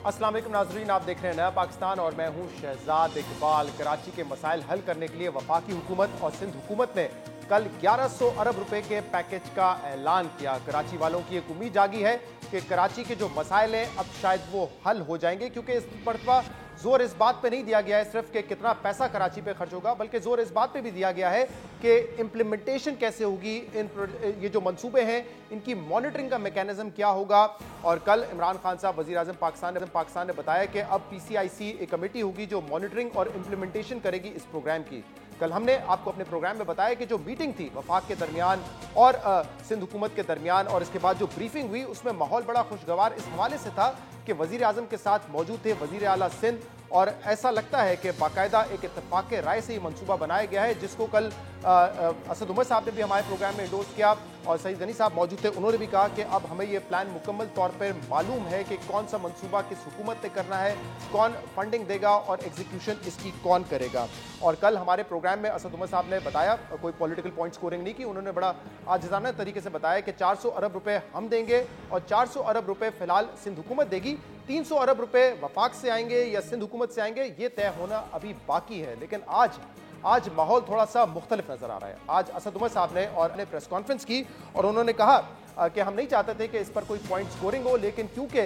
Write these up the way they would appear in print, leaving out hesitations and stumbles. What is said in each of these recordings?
अस्सलाम वालेकुम नाज़रीन, आप देख रहे हैं नया पाकिस्तान और मैं हूं शहजाद इकबाल। कराची के मसाइल हल करने के लिए वफाकी हुकूमत और सिंध हुकूमत ने कल 1100 अरब रुपए के पैकेज का ऐलान किया। कराची वालों की एक उम्मीद जागी है कि कराची के जो मसाइल हैं अब शायद वो हल हो जाएंगे, क्योंकि इस मरतबा जोर इस बात पे नहीं दिया गया है सिर्फ कि कितना पैसा कराची पे खर्च होगा, बल्कि जोर इस बात पे भी दिया गया है कि इम्प्लीमेंटेशन कैसे होगी, ये जो मंसूबे हैं इनकी मॉनिटरिंग का मैकेनिज्म क्या होगा। और कल इमरान खान साहब वज़ीर आज़म पाकिस्तान ने बताया कि अब PCIC एक कमेटी होगी जो मॉनिटरिंग और इम्प्लीमेंटेशन करेगी इस प्रोग्राम की। कल हमने आपको अपने प्रोग्राम में बताया कि जो मीटिंग थी वफाक के दरमियान और सिंध हुकूमत के दरमियान और इसके बाद जो ब्रीफिंग हुई उसमें माहौल बड़ा खुशगवार इस हवाले से था कि वज़ीर आज़म के साथ मौजूद थे वज़ीर आला सिंध, और ऐसा लगता है कि बाकायदा एक इत्तेफाक राय से ये मंसूबा बनाया गया है, जिसको कल असद उमर साहब ने भी हमारे प्रोग्राम में एंडोर्स किया और सईद गनी साहब मौजूद थे। उन्होंने भी कहा कि अब हमें ये प्लान मुकम्मल तौर पर मालूम है कि कौन सा मंसूबा किस हुकूमत ने करना है, कौन फंडिंग देगा और एग्जीक्यूशन इसकी कौन करेगा। और कल हमारे प्रोग्राम में असद उमर साहब ने बताया, कोई पॉलिटिकल पॉइंट स्कोरिंग नहीं की, उन्होंने बड़ा आजिज़ाना तरीके से बताया कि 400 अरब रुपए हम देंगे और 400 अरब रुपए फिलहाल सिंध हुकूमत देगी, 300 अरब रुपए वफाक से आएंगे या सिंध हुकूमत से आएंगे ये तय होना अभी बाकी है। लेकिन आज माहौल थोड़ा सा मुख्तलिफ नजर आ रहा है। आज असद उमर साहब ने और ने प्रेस कॉन्फ्रेंस की और उन्होंने कहा कि हम नहीं चाहते थे कि इस पर कोई पॉइंट स्कोरिंग हो, लेकिन क्योंकि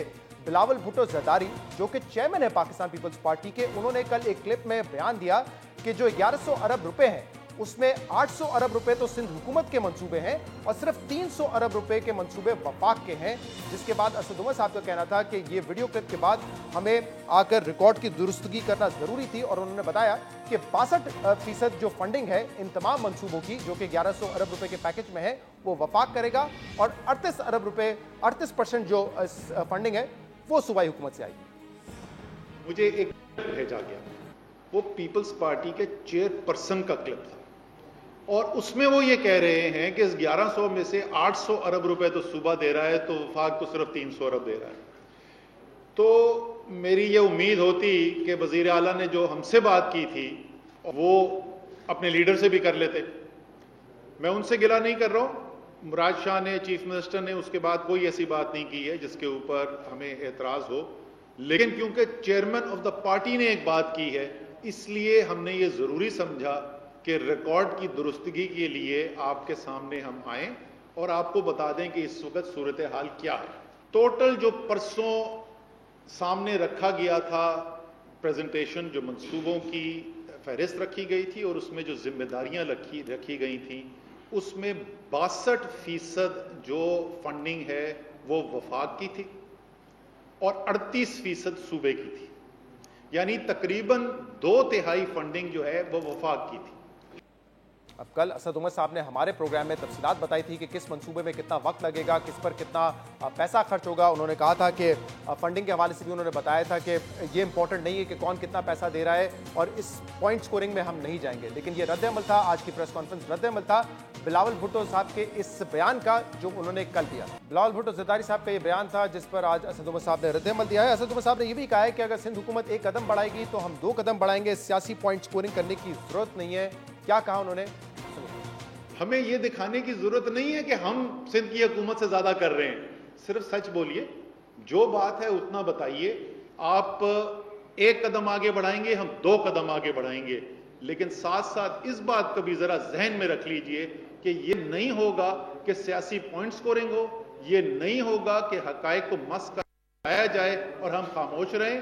बिलावल भुट्टो जरदारी जो कि चेयरमैन है पाकिस्तान पीपल्स पार्टी के, उन्होंने कल एक क्लिप में बयान दिया कि जो 1100 अरब रुपए हैं उसमें 800 अरब रुपए तो सिंध हुकूमत के मंसूबे हैं और सिर्फ 300 अरब रुपए के मंसूबे वफाक के हैं। जिसके बाद असद उमर साहब का कहना था कि ये वीडियो क्लिप के बाद हमें आकर रिकॉर्ड की दुरुस्तगी करना जरूरी थी, और उन्होंने बताया कि 62% जो फंडिंग है इन तमाम मंसूबों की जो कि 1100 अरब रुपए के पैकेज में है वो वफाक करेगा और 38 अरब रुपए 38% जो फंडिंग है वो सूबाई हुकूमत से आएगी। मुझे एक भेजा गया, वो पीपल्स पार्टी के चेयरपर्सन का क्लिप था और उसमें वो ये कह रहे हैं कि इस 1100 में से 800 अरब रुपए तो सूबा दे रहा है तो वफाक तो सिर्फ 300 अरब दे रहा है। तो मेरी ये उम्मीद होती कि वजीर आला ने जो हमसे बात की थी वो अपने लीडर से भी कर लेते। मैं उनसे गिला नहीं कर रहा हूं, मुराद शाह ने चीफ मिनिस्टर ने उसके बाद कोई ऐसी बात नहीं की है जिसके ऊपर हमें एतराज हो, लेकिन क्योंकि चेयरमैन ऑफ द पार्टी ने एक बात की है इसलिए हमने ये जरूरी समझा कि रिकॉर्ड की दुरुस्तगी के लिए आपके सामने हम आए और आपको बता दें कि इस वक्त सूरत हाल क्या है। टोटल जो परसों सामने रखा गया था प्रेजेंटेशन, जो मंसूबों की फहरिस्त रखी गई थी और उसमें जो जिम्मेदारियां रखी गई थी, उसमें 62% जो फंडिंग है वो वफाक की थी और 38% सूबे की थी, यानी तकरीबन 2/3 फंडिंग जो है वो वफाक की थी। अब कल असद उमर साहब ने हमारे प्रोग्राम में तफसीलात बताई थी कि किस मंसूबे में कितना वक्त लगेगा, किस पर कितना पैसा खर्च होगा। उन्होंने कहा था कि फंडिंग के हवाले से भी उन्होंने बताया था कि ये इंपॉर्टेंट नहीं है कि कौन कितना पैसा दे रहा है और इस पॉइंट स्कोरिंग में हम नहीं जाएंगे। लेकिन ये रद्द-ए-अमल था, आज की प्रेस कॉन्फ्रेंस रद्द-ए-अमल था बिलावल भुट्टो साहब के इस बयान का जो उन्होंने कल दिया। बिलावल भुट्टो जरदारी साहब का ये बयान था जिस पर आज असद उमर साहब ने रद्द-ए-अमल दिया है। असद उमर साहब ने यह भी कहा है कि अगर सिंध हुकूमत एक कदम बढ़ाएगी तो हम 2 कदम बढ़ाएंगे, सियासी पॉइंट स्कोरिंग करने की जरूरत नहीं है। क्या कहा उन्होंने? हमें यह दिखाने की जरूरत नहीं है कि हम सिंध की हुकूमत से ज्यादा कर रहे हैं, सिर्फ सच बोलिए, जो बात है उतना बताइए। आप 1 कदम आगे बढ़ाएंगे, हम 2 कदम आगे बढ़ाएंगे, लेकिन साथ साथ इस बात को भी जरा जहन में रख लीजिए कि यह नहीं होगा कि सियासी पॉइंट स्कोरिंग हो, यह नहीं होगा कि हकायक को मस्क कराया जाए और हम खामोश रहें।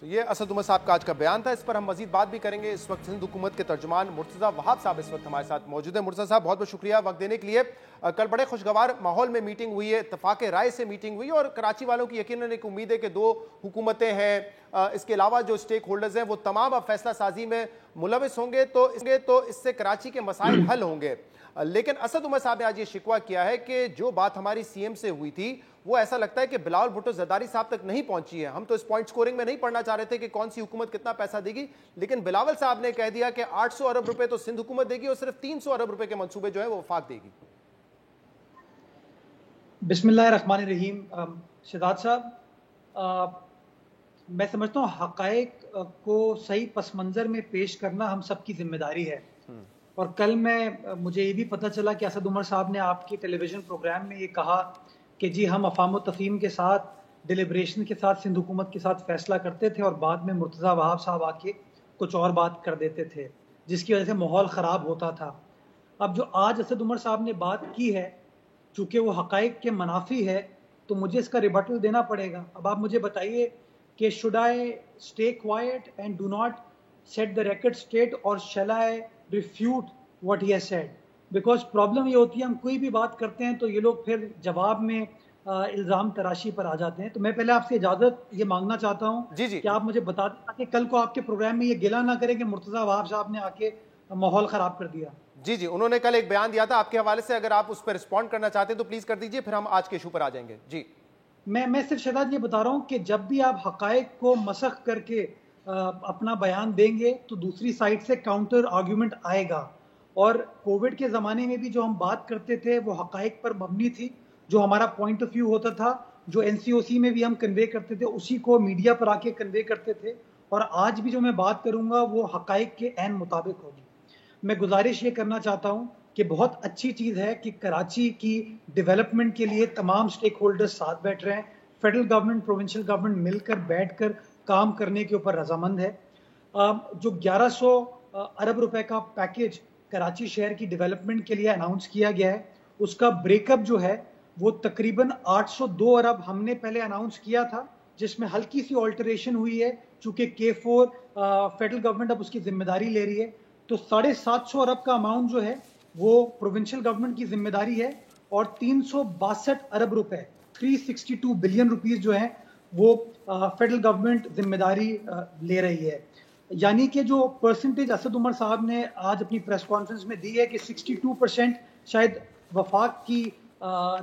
तो ये असद उमर साहब का आज का बयान था, इस पर हम मजीद बात भी करेंगे। इस वक्त सिंध हुकूमत के तर्जुमान मुर्तज़ा वहाब साहब इस वक्त हमारे साथ मौजूद है। मुर्तज़ा साहब बहुत बहुत शुक्रिया वक्त देने के लिए। कल बड़े खुशगवार माहौल में मीटिंग हुई है, इत्तफाक राय से मीटिंग हुई और कराची वालों की यकीनन एक उम्मीद है कि 2 हुकूमतें हैं, इसके अलावा जो स्टेक होल्डर्स हैं वो तमाम अब फैसला साजी में मुलविस होंगे तो इससे कराची के मसाइल हल होंगे। लेकिन असद उमर साहब ने आज ये शिकवा किया है कि जो बात हमारी CM से हुई थी वो ऐसा लगता है कि बिलावल भुट्टो जरदारी साहब तक नहीं पहुंची है। हम तो इस पॉइंट स्कोरिंग में नहीं पढ़ना चाह रहे थे कि कौन सी हुकूमत कितना पैसा देगी, लेकिन बिलावल साहब ने कह दिया कि 800 अरब रुपए तो सिंध हुकूमत देगी और सिर्फ 300 अरब रुपए के मंसूबे जो है वो वफाक देगी। बिस्मिल्लाहिर्रहमानिर्रहीम। शहजाद साहब, मैं समझता हूँ हकायक को सही पस मंजर में पेश करना हम सबकी जिम्मेदारी है। और कल मुझे ये भी पता चला कि असद उमर साहब ने आपके टेलीविजन प्रोग्राम में ये कहा कि जी हम अफाम तफहीम के साथ डिलिब्रेशन के साथ सिंध हुकूमत के साथ फैसला करते थे और बाद में मुर्तज़ा वहाब साहब आके कुछ और बात कर देते थे, जिसकी वजह से माहौल ख़राब होता था। अब जो आज असद उमर साहब ने बात की है, चूँकि वो हक़ाइक़ के मनाफी है, तो मुझे इसका रिबटल देना पड़ेगा। अब आप मुझे बताइए कि should I stay quiet and do not set the record straight और shall I refute what he has said? Because problem ये होती है, हम कोई भी बात करते हैं तो ये लोग फिर जवाब में इल्ज़ाम तराशी पर आ जाते हैं। तो मैं पहले आपसे इजाज़त ये मांगना चाहता हूँ कि आप मुझे बता दें ताकि कल को आपके प्रोग्राम में ये गिला ना करें कि मुर्तज़ा वहाब साहब ने आके माहौल ख़राब कर दिया। जी जी, उन्होंने कल एक बयान दिया था आपके हवाले से, अगर आप उस पर रिस्पॉन्ड करना चाहते हैं तो प्लीज़ कर दीजिए, फिर हम आज के इशू पर आ जाएंगे। जी, मैं सिर्फ शहजाद ये बता रहा हूँ कि जब भी आप हक़ाइक़ को मसख करके अपना बयान देंगे तो दूसरी साइड से काउंटर आर्ग्यूमेंट आएगा। और कोविड के ज़माने में भी जो हम बात करते थे वो हक़ाइक़ पर मबनी थी, जो हमारा पॉइंट ऑफ व्यू होता था, जो एनसीओसी में भी हम कन्वे करते थे, उसी को मीडिया पर आके कन्वे करते थे। और आज भी जो मैं बात करूँगा वो हक़ाइक़ के ऐन मुताबिक होगी। मैं गुजारिश ये करना चाहता हूँ कि बहुत अच्छी चीज़ है कि कराची की डेवलपमेंट के लिए तमाम स्टेक होल्डर्स साथ बैठ रहे हैं। फेडरल गवर्नमेंट, प्रोविंशियल गवर्नमेंट मिलकर बैठकर काम करने के ऊपर रजामंद है। जो 1100 अरब रुपए का पैकेज कराची शहर की डेवलपमेंट के लिए अनाउंस किया गया है, उसका ब्रेकअप जो है वो तकरीबन 802 अरब हमने पहले अनाउंस किया था, जिसमें हल्की सी ऑल्टरेशन हुई है चूंकि K4 फेडरल गवर्नमेंट अब उसकी जिम्मेदारी ले रही है। तो 750 अरब का अमाउंट जो है वो प्रोविंशियल गवर्नमेंट की जिम्मेदारी है और 362 अरब रुपए 362 बिलियन रुपीस जो है वो फेडरल गवर्नमेंट जिम्मेदारी ले रही है। यानी कि जो परसेंटेज असद उमर साहब ने आज अपनी प्रेस कॉन्फ्रेंस में दी है कि 62% शायद वफाक की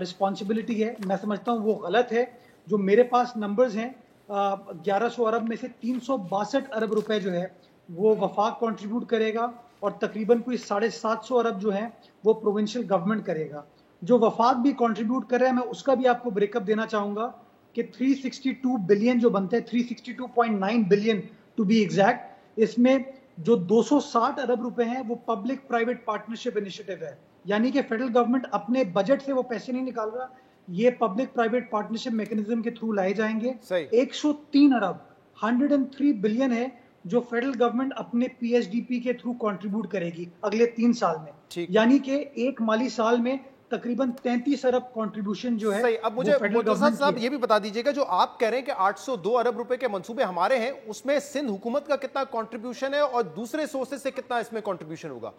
रिस्पॉन्सिबिलिटी है, मैं समझता हूँ वो गलत है। जो मेरे पास नंबर्स हैं 1100 अरब में से 362 अरब रुपए जो है वो वफाक कंट्रीब्यूट करेगा और तकरीबन कोई 750 अरब जो है वो प्रोविंशियल गवर्नमेंट करेगा। जो वफाक भी कंट्रीब्यूट कर रहा है मैं उसका भी आपको ब्रेकअप देना चाहूँगा कि 362 बिलियन जो बनते हैं, 362.9 बिलियन टू बी एग्जैक्ट, इसमें जो 260 अरब रुपए हैं वो पब्लिक प्राइवेट पार्टनरशिप इनिशिएटिव है। यानी कि फेडरल गवर्नमेंट अपने बजट से वो पैसे नहीं निकाल रहा, ये पब्लिक प्राइवेट पार्टनरशिप मैकेनिज्म के थ्रू लाए जाएंगे। 103 अरब 103 बिलियन है जो फेडरल गवर्नमेंट अपने पीएचडीपी के थ्रू कंट्रीब्यूट करेगी अगले 3 साल में। यानी कि एक माली साल में तकरीबन 33 अरब कंट्रीब्यूशन जो है। सही। अब मुझे साहब ये भी बता दीजिएगा, जो आप कह रहे हैं कि 802 अरब रुपए के मंसूबे हमारे हैं, उसमें सिंध हुकूमत का कितना कंट्रीब्यूशन है और दूसरे सोर्सेज से कितना इसमें कंट्रीब्यूशन होगा?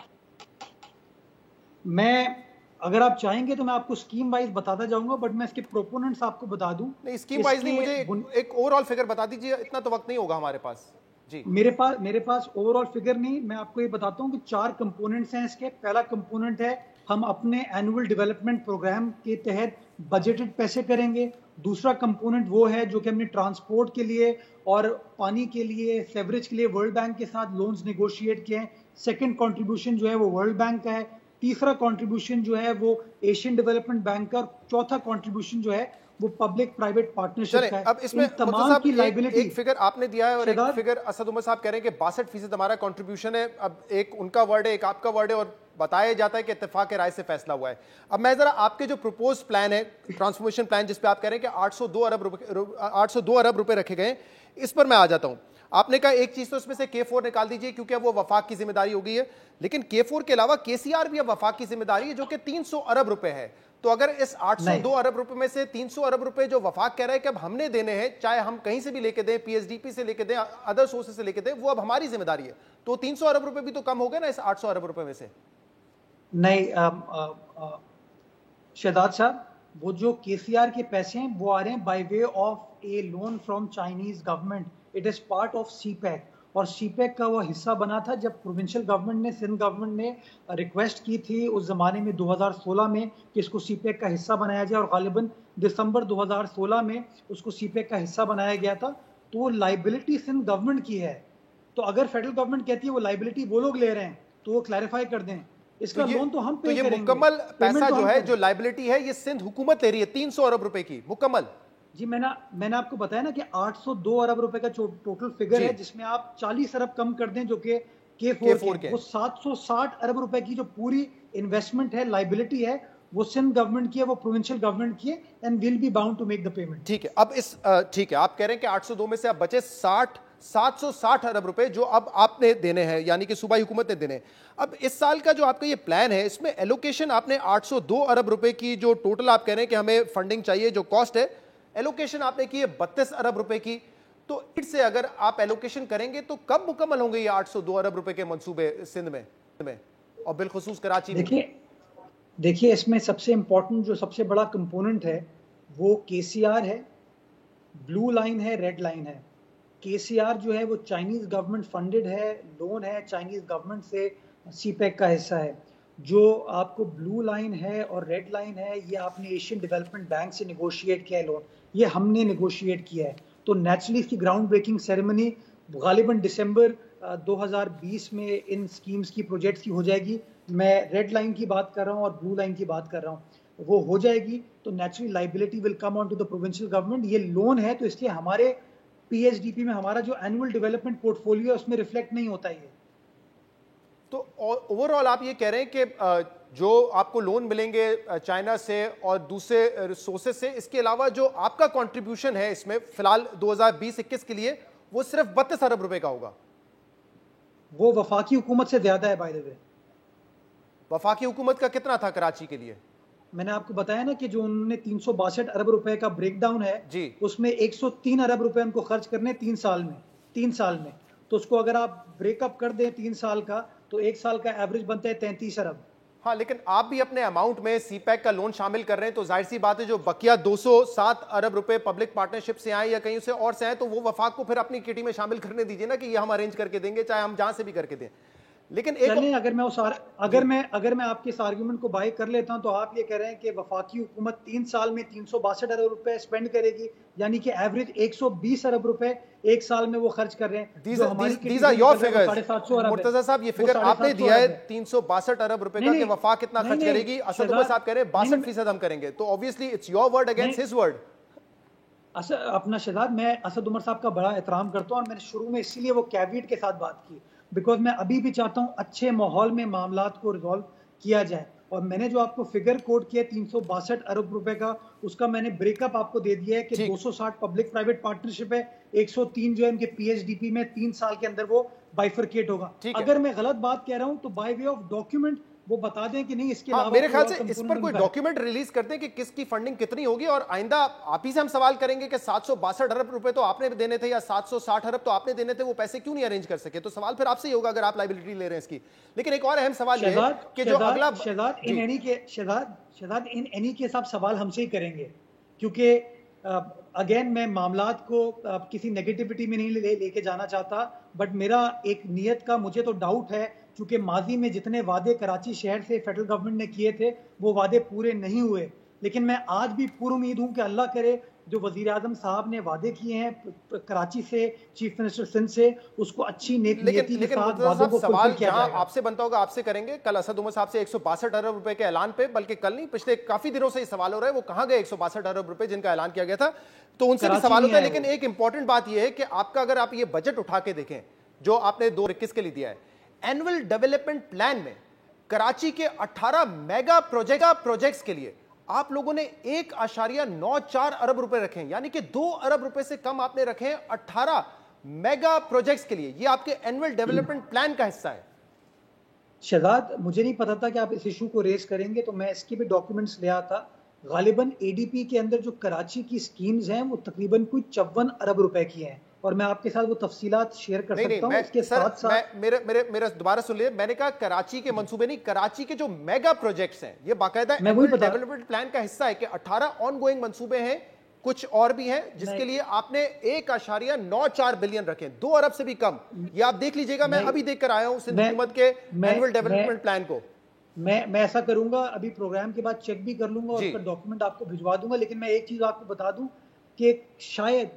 मैं अगर आप चाहेंगे तो मैं आपको स्कीम वाइज बताता जाऊंगा, बट मैं इसके प्रोपोनेंट्स आपको बता दूं। नहीं, स्कीम वाइज नहीं, मुझे एक ओवरऑल फिगर बता दीजिए, इतना तो वक्त नहीं होगा हमारे पास। जी, मेरे पास ओवरऑल फिगर नहीं, मैं आपको ये बताता हूँ कि 4 कंपोनेंट्स हैं इसके। पहला कंपोनेंट है हम अपने एनुअल डेवलपमेंट प्रोग्राम के तहत बजटेड पैसे करेंगे। दूसरा कंपोनेंट वो है जो कि हमने ट्रांसपोर्ट के लिए और पानी के लिए, सेवरेज के लिए वर्ल्ड बैंक के साथ लोन्स नेगोशिएट किए हैं। सेकंड कंट्रीब्यूशन जो है वो वर्ल्ड बैंक का है। तीसरा कंट्रीब्यूशन जो है वो एशियन डेवलपमेंट बैंक का, और चौथा कंट्रीब्यूशन जो है वो पब्लिक प्राइवेट पार्टनरशिप का है। अब इसमें तमाम की लायबिलिटी एक फिगर आपने दिया है और एक फिगर असद उमर साहब कह रहे हैं कि 62% हमारा कंट्रीब्यूशन है। अब एक उनका वर्ड है, एक आपका वर्ड है, और बताया जाता है कि इत्तेफाक राय से फैसला हुआ है। अब मैं जरा आपके जो प्रपोज प्लान है, ट्रांसफॉर्मेशन प्लान, जिस पे आप कह रहे हैं कि 802 अरब रुपए रखे गए, इस पर मैं आ जाता हूं। आपने कहा एक चीज तो इसमें से K4 निकाल दीजिए क्योंकि अब वो वफाक की जिम्मेदारी हो गई है, लेकिन K4 के अलावा KCR भी अब वफाक की जिम्मेदारी है जो कि 300 अरब रुपए है। तो अगर इस 802 अरब रुपए में से 300 अरब रुपए जो वफाक कह रहा है कि अब हमने देने हैं, चाहे हम कहीं से भी लेके दें, पीएचडीपी से लेके दें, अदर सोर्सेज से लेके दें, वो अब हमारी जिम्मेदारी है। तो 300 अरब रुपए भी तो कम हो गए ना इस 800 अरब रुपए में से। नहीं शहजाद साहब, वो जो KCR के पैसे हैं वो आ रहे हैं by way of A loan from Chinese government. It is part of CPEC, और CPEC का वो हिस्सा बना था जब प्रोविंशियल गवर्नमेंट ने, सिंध गवर्नमेंट ने रिक्वेस्ट की थी उस जमाने में 2016 में कि इसको CPEC का हिस्सा बनाया जाए, और गालिबन दिसंबर 2016 में उसको CPEC का हिस्सा बनाया गया था। तो वो लाइबिलिटी सिंध गवर्नमेंट की है। तो अगर फेडरल गवर्नमेंट कहती है वो लाइबिलिटी वो लोग ले रहे हैं तो वो क्लैरिफाई कर दें, इसका लोन तो हम पे करेंगे। मुकम्मल पैसा जो है, जो लाइबिलिटी है, ये सिंध हुकूमत ले रही है 300 अरब रुपए की मुकम्मल। जी, मैंने आपको बताया ना कि 802 अरब रुपए का टोटल फिगर है, जिसमें आप 40 अरब कम कर दें जो कि K4 के, वो 760 अरब रुपए की जो पूरी इन्वेस्टमेंट है, लाइबिलिटी है, वो सिंध गवर्नमेंट की है, वो प्रोविंशियल गवर्नमेंट की है, and will be bound to make the payment. ठीक है, अब ठीक है, आप कह रहे हैं कि 802 में से अब बचे 760 अरब रुपए जो अब आपने देने हैं, यानी कि सूबाई हुकूमत ने देने हैं। अब इस साल का जो आपका ये प्लान है, इसमें एलोकेशन आपने 802 अरब रुपए की जो टोटल आप कह रहे हैं कि हमें फंडिंग चाहिए, जो कॉस्ट है, एलोकेशन आपने की है 32 अरब रुपए की। तो इससे अगर आप एलोकेशन करेंगे तो कब मुकम्मल होंगे ये 802 अरब रुपए के मंसूबे सिंध में और बिलखुसूस कराची में? देखिए इसमें सबसे इंपॉर्टेंट जो सबसे बड़ा कंपोनेंट है वो केसीआर है, ब्लू लाइन है, रेड लाइन है। केसीआर जो है वो चाइनीज गवर्नमेंट फंडेड है, लोन है चाइनीज गवर्नमेंट से, सीपैक का हिस्सा है। जो आपको ब्लू लाइन है और रेड लाइन है, ये आपने एशियन डेवलपमेंट बैंक से निगोशिएट किया है लोन, ये हमने निगोशिएट किया है। तो नेचुरली इसकी ग्राउंड ब्रेकिंग सेरेमनी गालिबन दिसंबर 2020 में इन स्कीम्स की प्रोजेक्ट्स की हो जाएगी। मैं रेड लाइन की बात कर रहा हूँ और ब्लू लाइन की बात कर रहा हूँ, वो हो जाएगी तो naturally liability will come on to the provincial government. ये लोन है तो इसलिए हमारे पीएचडीपी में हमारा जो एनुअल डेवलपमेंट पोर्टफोलियो है उसमें रिफ्लेक्ट नहीं होता है। तो ओवरऑल आप ये कह रहे हैं कि जो आपको लोन मिलेंगे चाइना से और दूसरे रिसोर्सेज से, इसके अलावा जो आपका कंट्रीब्यूशन है इसमें फिलहाल 2020-21 के लिए, वो सिर्फ 32 अरब रुपए का होगा। वो वफाकी हुकूमत से ज्यादा है बाय द वे। वफाकी हुकूमत का कितना था कराची के लिए? मैंने आपको बताया ना कि जो उन्होंने 362 अरब रुपए का ब्रेकडाउन है जी, उसमें 103 अरब रुपए उनको खर्च करने 3 साल में। तो उसको अगर आप ब्रेकअप कर दें 3 साल का तो 1 साल का एवरेज बनता है 33 अरब। हाँ, लेकिन आप भी अपने अमाउंट में सीपैक का लोन शामिल कर रहे हैं, तो जाहिर सी बात है जो बकिया 207 अरब रुपए पब्लिक पार्टनरशिप से आए या कहीं से और से आए, तो वो वफाक को फिर अपनी किटी में शामिल करने दीजिए ना कि ये हम अरेंज करके देंगे, चाहे हम जहां से भी करके दें। लेकिन अगर मैं आपके इस आर्गुमेंट को बाय कर लेता हूं तो आप ये कह रहे हैं कि वफाकी हुकूमत 3 साल में 362 अरब रुपए स्पेंड करेगी, यानी कि एवरेज 120 अरब रुपए 1 साल में वो खर्च कर रहे हैं। These are your figures, Murtaza साहब, ये फिगर आपने दिया है 362 अरब रुपए का कि वफाक कितना खर्च करेगी। असद उमर साहब कह रहे हैं 62% हम करेंगे, तो obviously it's your word against his word. अपना शहजाद, मैं असद उमर साहब का बड़ा एहतराम करता हूं और मैंने शुरू में इसीलिए वो कैविएट के साथ बात की, बिकॉज मैं अभी भी चाहता हूं अच्छे माहौल में मामलात को रिजॉल्व किया जाए। और मैंने जो आपको फिगर कोट किया 362 अरब रुपए का, उसका मैंने ब्रेकअप आपको दे दिया है कि 260 पब्लिक प्राइवेट पार्टनरशिप है, 103 जो है इनके पीएचडीपी में 3 साल के अंदर वो बाइफरकेट होगा। अगर मैं गलत बात कह रहा हूं तो बाय वे ऑफ डॉक्यूमेंट वो बता दें कि नहीं, इसके अलावा मेरे ख्याल से इस पर कोई डॉक्यूमेंट रिलीज करते हैं कि किसकी फंडिंग कितनी होगी, और आइंदा आप ही से हम सवाल करेंगे कि 762 अरब रुपए तो आपने देने थे या 760 अरब तो आपने देने थे, वो पैसे क्यों नहीं अरेंज कर सके? तो सवाल फिर आपसे ही होगा अगर आप लायबिलिटी ले रहे हैं इसकी। लेकिन एक और अहम सवाल ये है कि जो अगला शहजाद इन एनी केस आप सवाल हमसे ही करेंगे, क्योंकि अगेन मैं मामलात को किसी नेगेटिविटी में नहीं लेके जाना चाहता, बट मेरा एक नियत का मुझे तो डाउट है, क्योंकि माजी में जितने वादे कराची शहर से फेडरल गवर्नमेंट ने किए थे वो वादे पूरे नहीं हुए। लेकिन मैं आज भी पूरी उम्मीद हूं कि अल्लाह करे जो वजीर आजम साहब ने वादे किए हैं कराची से, चीफ मिनिस्टर सिंध से, उसको अच्छी नेक नियति के साथ वादों को फुलफिल किया जाएगा। आपसे बनता होगा आपसे करेंगे कल असद उमर साहब से 162 अरब रुपए के ऐलान पे, बल्कि कल नहीं पिछले काफी दिनों से सवाल हो रहा है वो कहाँ गए 162 अरब रुपए जिनका ऐलान किया गया था, तो उनसे भी सवाल होता है। लेकिन एक इंपॉर्टेंट बात यह है कि आपका अगर आप ये बजट उठा के देखें जो आपने 2021 के लिए दिया है, एनुअल डेवलपमेंट प्लान में कराची के 18 मेगा प्रोजेक्ट्स के लिए आप लोगों ने 1.94 अरब रुपए रखे हैं, यानी कि 2 अरब रुपए से कम आपने रखे हैं 18 मेगा प्रोजेक्ट्स के लिए। ये आपके एनुअल डेवलपमेंट प्लान का हिस्सा है। शहजाद, मुझे नहीं पता था कि आप इस इशू को रेज करेंगे, तो मैं इसके भी डॉक्यूमेंट्स ले आता। गालिबन एडीपी के अंदर जो कराची की स्कीम्स हैं वो तकरीबन कोई 54 अरब रुपए की हैं, और मैं आपके साथ वो तफसीलात शेयर कर सकता हूं। इसके साथ मेरा दोबारा सुन लिए, मैंने कहा कराची के मंसूबे नहीं, कराची के जो मेगा प्रोजेक्ट्स हैं ये बाकायदा डेवलपमेंट प्लान का हिस्सा है कि 18 ऑनगोइंग मंसूबे हैं, कुछ और भी हैं जिसके लिए आपने 1.94 बिलियन रखे, 2 अरब से भी कम। ये आप देख लीजिएगा, मैं अभी देख कर आया हूं सिंध हुकूमत के एनुअल डेवलपमेंट प्लान को। मैं ऐसा करूंगा, अभी प्रोग्राम के बाद चेक भी कर लूंगा और उसका डॉक्यूमेंट आपको भिजवा दूंगा। लेकिन मैं एक चीज आपको बता दूं कि शायद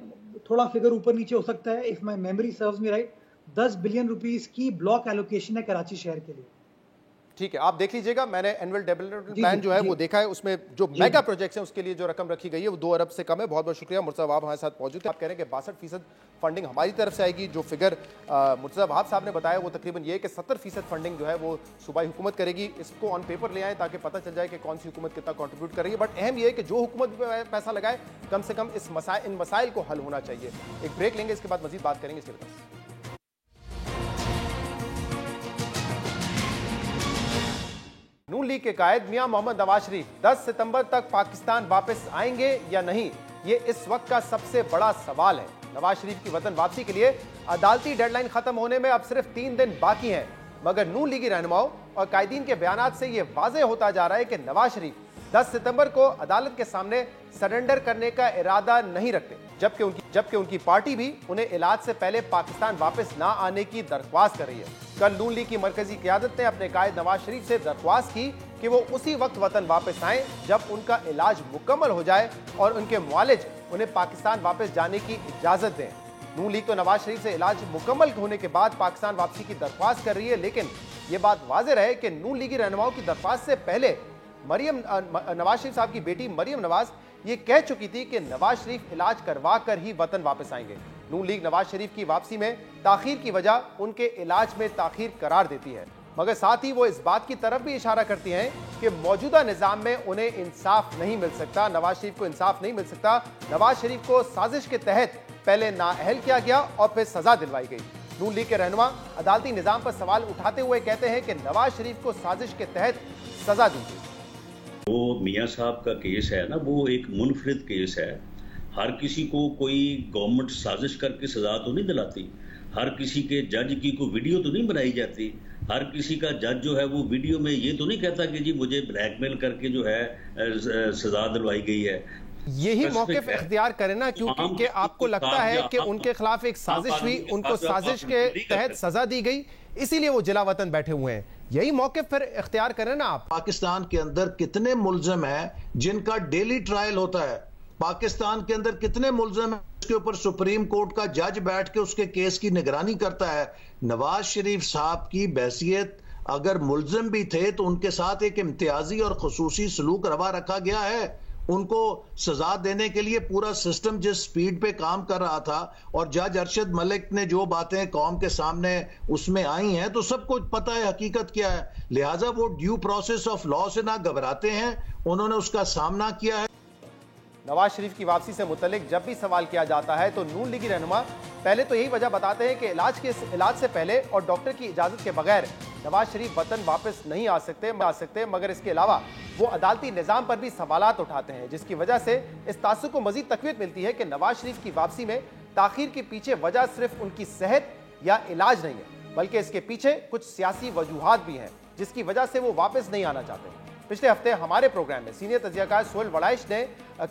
थोड़ा फिगर ऊपर नीचे हो सकता है, if my memory serves me right, 10 billion rupees की ब्लॉक एलोकेशन है कराची शहर के लिए। ठीक है, आप देख लीजिएगा, मैंने एनुअल डेवलपमेंट प्लान जो है वो देखा है, उसमें जो मेगा प्रोजेक्ट्स हैं उसके लिए जो रकम रखी गई है वो 2 अरब से कम है। बहुत बहुत शुक्रिया मुर्तज़ा वहाब हमारे साथ मौजूद थे। आप कह रहे हैं कि 62% फंडिंग हमारी तरफ से आएगी। जो फिगर मुर्तज़ा वहाब साहब ने बताया वो तकरीबन ये है कि 70% फंडिंग जो है वो सूबाई हुकूमत करेगी। इसको ऑन पेपर ले आए ताकि पता चल जाए कि कौन सी हुकूमत कितना कॉन्ट्रीब्यूट करेगी। बट अहम ये है कि जो हुकूमत पैसा लगाए कम से कम इन मसाइल को हल होना चाहिए। एक ब्रेक लेंगे, इसके बाद मजीद बात करेंगे इसके बाद। नून लीग के कायद मियां मोहम्मद नवाज शरीफ 10 सितंबर तक पाकिस्तान वापस आएंगे या नहीं, ये इस वक्त का सबसे बड़ा सवाल है। नवाज शरीफ की वतन वापसी के लिए अदालती डेडलाइन खत्म होने में अब सिर्फ 3 दिन बाकी हैं, मगर नून लीगी रहनुमाओं और कायदीन के बयानात से यह वाज़ेह होता जा रहा है कि नवाज शरीफ 10 सितंबर को अदालत के सामने सरेंडर करने का इरादा नहीं रखते, जबकि उनकी पार्टी भी उन्हें इलाज से पहले पाकिस्तान वापस ना आने की दरख्वास्त कर रही है। कल नून लीग की मरकजी क़यादत ने अपने कायद नवाज शरीफ से दरख्वास्त की कि वो उसी वक्त वतन वापस आएं जब उनका इलाज मुकम्मल हो जाए और उनके मुआलिज उन्हें पाकिस्तान वापस जाने की इजाज़त दें। नून लीग तो नवाज शरीफ से इलाज मुकम्मल होने के बाद पाकिस्तान वापसी की दरख्वास्त कर रही है, लेकिन ये बात वाज़ेह रहे कि नून लीगी रहनुमाओं की दरख्वास्त से पहले नवाज शरीफ साहब की बेटी मरियम नवाज ये कह चुकी थी कि नवाज शरीफ इलाज करवा कर ही वतन वापस आएंगे। नून लीग नवाज शरीफ की वापसी में ताखीर की वजह उनके इलाज में ताखीर करार देती है, मगर साथ ही वो इस बात की तरफ भी इशारा करती हैं कि मौजूदा निज़ाम में उन्हें इंसाफ नहीं मिल सकता, नवाज शरीफ को इंसाफ नहीं मिल सकता। नवाज शरीफ को साजिश के तहत पहले नाअहल किया गया और फिर सजा दिलवाई गई। नून लीग के रहनुमा अदालती निज़ाम पर सवाल उठाते हुए कहते हैं कि नवाज शरीफ को साजिश के तहत सजा दी गई। वो मियाँ साहब का केस है ना, वो एक मुनफरिद केस है। हर किसी को कोई गवर्नमेंट साजिश करके सजा तो नहीं दिलाती, हर किसी के जज की कोई वीडियो तो नहीं बनाई जाती, हर किसी का जज जो है वो वीडियो में ये तो नहीं कहता कि जी मुझे ब्लैकमेल करके जो है सजा दिलवाई गई है। यही मौक़िफ़ इख्तियार करें ना, क्योंकि आपको लगता है कि उनके खिलाफ एक साजिश हुई, उनको साजिश के तहत सजा दी गई, इसीलिए वो जिला वतन बैठे हुए हैं। यही मौके फिर इख्तियार करें ना आप। पाकिस्तान के अंदर कितने मुल्ज़िम हैं जिनका डेली ट्रायल होता है? पाकिस्तान के अंदर कितने मुल्ज़िम हैं उसके ऊपर सुप्रीम कोर्ट का जज बैठ के उसके केस की निगरानी करता है? नवाज शरीफ साहब की बैसियत अगर मुल्ज़िम भी थे तो उनके साथ एक इम्तियाजी और खुसूसी सलूक रवा रखा गया है। उनको सजा देने के लिए पूरा सिस्टम जिस स्पीड पे काम कर रहा था और जज अरशद मलिक ने जो बातें कौम के सामने उसमें आई हैं तो सबको पता है हकीकत क्या है, लिहाजा वो ड्यू प्रोसेस ऑफ लॉ से ना घबराते हैं, उन्होंने उसका सामना किया है। नवाज शरीफ की वापसी से मुतल्लिक जब भी सवाल किया जाता है तो नून लीगी रहनुमा पहले तो यही वजह बताते हैं कि इलाज से पहले और डॉक्टर की इजाज़त के बगैर नवाज शरीफ वतन वापस नहीं आ सकते, मगर इसके अलावा वो अदालती निज़ाम पर भी सवालात उठाते हैं, जिसकी वजह से इस तासुब को मजीद तकवीत मिलती है कि नवाज शरीफ की वापसी में ताखीर के पीछे वजह सिर्फ उनकी सेहत या इलाज नहीं है, बल्कि इसके पीछे कुछ सियासी वजूहात भी हैं जिसकी वजह से वो वापस नहीं आना चाहते। पिछले हफ्ते हमारे प्रोग्राम में सीनियर तजियाकार सोहेल वड़ाइश ने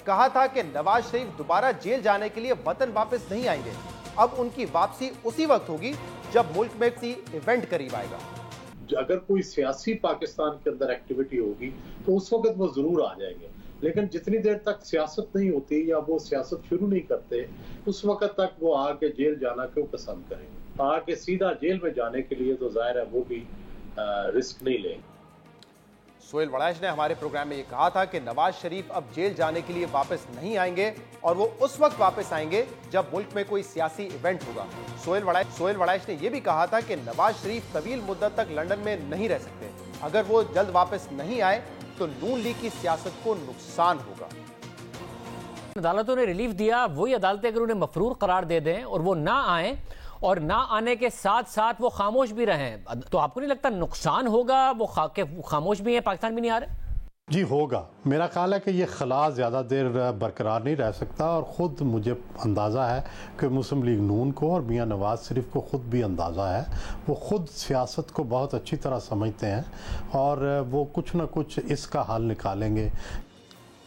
कहा था कि नवाज शरीफ दोबारा जेल जाने के लिए वतन वापस नहीं आएंगे। अब उनकी वापसी उसी वक्त होगी जब मुल्क में किसी इवेंट करीब आएगा। अगर कोई सियासी पाकिस्तान के अंदर एक्टिविटी होगी तो उस वक्त वो जरूर आ जाएंगे, लेकिन जितनी देर तक सियासत नहीं होती या वो सियासत शुरू नहीं करते उस वक्त तक वो आके जेल जाना क्यों पसंद करेंगे? आके सीधा जेल में जाने के लिए तो जाहिर है वो भी रिस्क नहीं लेंगे। सोहेल वड़ाइश ने हमारे प्रोग्राम में ये कहा था कि नवाज शरीफ अब जेल जाने के लिए वापस नहीं आएंगे और वो उस वक्त वापस आएंगे जब मुल्क में कोई सियासी इवेंट होगा। सोहेल वड़ाइश ने यह भी कहा था कि नवाज शरीफ तवील मुद्दत तक लंदन में नहीं रह सकते, अगर वो जल्द वापस नहीं आए तो नून लीग की सियासत को नुकसान होगा। अदालतों ने रिलीफ दिया, वही अदालतें अगर उन्हें मफरूर करार दे दें और वो ना आए और ना आने के साथ साथ वो खामोश भी रहें, तो आपको नहीं लगता नुकसान होगा? वो खामोश भी हैं, पाकिस्तान भी नहीं आ रहे। जी होगा। मेरा ख्याल है कि ये खला ज़्यादा देर बरकरार नहीं रह सकता और ख़ुद मुझे अंदाज़ा है कि मुस्लिम लीग नून को और मियां नवाज शरीफ को ख़ुद भी अंदाज़ा है, वो ख़ुद सियासत को बहुत अच्छी तरह समझते हैं और वो कुछ ना कुछ इसका हल निकालेंगे।